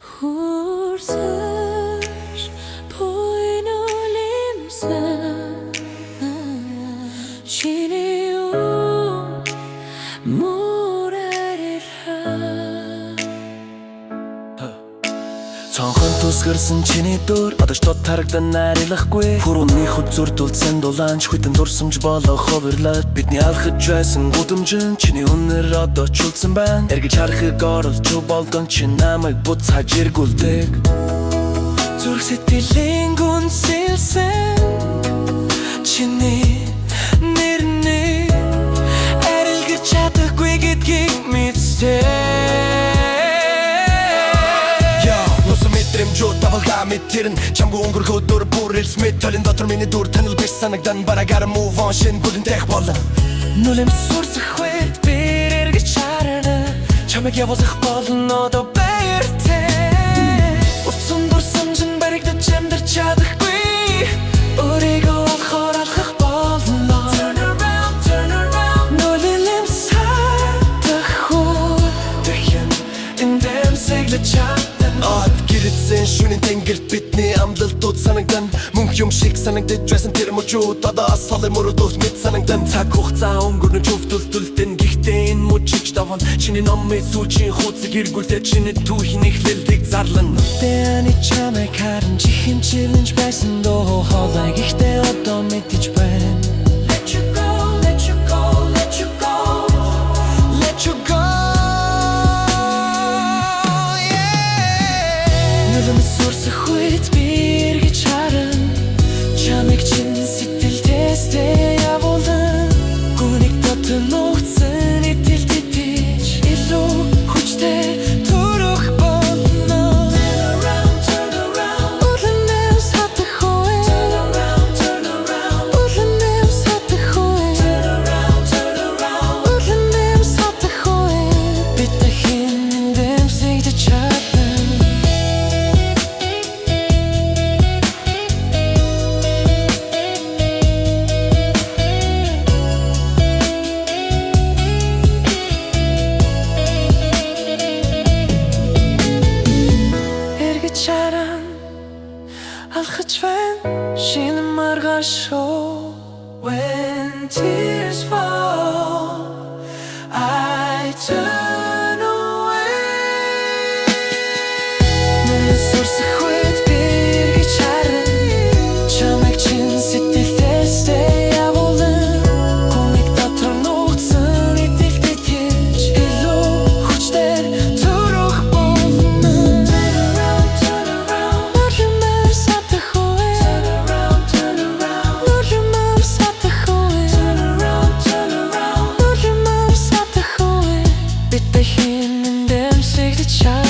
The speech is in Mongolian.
Húrzás boynulimsan Chini Цонхон тусгарсан чиний дөр одоо ч дот тарагдан найрлахгүй Хүрүүний хүзүр дулцсан дулаанч хүйтэн дурсамж болох ховерлаад Бидний алхаж байсан гудамжин чиний үнэр одоо чулсан байна Эргэж харахыг оролж болдон чи намайг буцааж эргүүлдэг Зүрх сэтгэлийн гүнсэлсэн чиний нэрний арилгаж чадахгүй гэдгийг мэдсэн Давалгаа мэдэрэн чамгүй өнгөрөх өдөр бүр элс мэд Толын дотор миний дүр танил биш санагдан бараагаар move on шинэ бүлэн дэх болон Нүлэм сурсах үед бир эргэж харна Чамайг явуулах болно одоо баяртай Утсан дурсамжин баригдаж амьдарч чадахгүй Өөрийгөө олохоор алхах болно Turn around Нүлэм садах үед Дэхэн эндэмсэглэж чадна Гэрэтсэн шүнийн тэнгэрт бидний амлалтууд санагдан Мөнх юм шиг санагдаж байсан тэр мужууд Одоо асалын мөрөдөөс мэд санагдан Цаг хугацаа өнгөрнө чөвтөлтөлтэн Гэхдээ энэ мужиж даван Чиний номын сүүчийн хуудсыг эргүүлээд Чиний түүхийн эхлэлтийг зарлан Нүдэн чамайг харан чихэн чилэнж байсан доо хоолой Гэхдээ одоо мэдэж байна Let you go, let you go, let you go Let you go Сурсах үед би эргэж харан Чамайг чинь сэтгэлдээстэй явуулан Гүнийг дотор нуугдсан итэл тэтэж Илүү хүчтэй төрөх болно Turn around Уланэс хатах үед Уланэс хатах үед Уланэс хатах үед Бид дахин эндэмсэгдэж чадна Алхаж байна шинэ маргааш When tears fall I turn away Нүлэм сурсах үед би эргэж харан Чамайг чинь сэтгэлдээстэй явуулан Гүнийг дотор нуугдсан итэл тэтэж Илүү хүчтэй төрөх болно Бид дахин эндэмсэгдэж чадна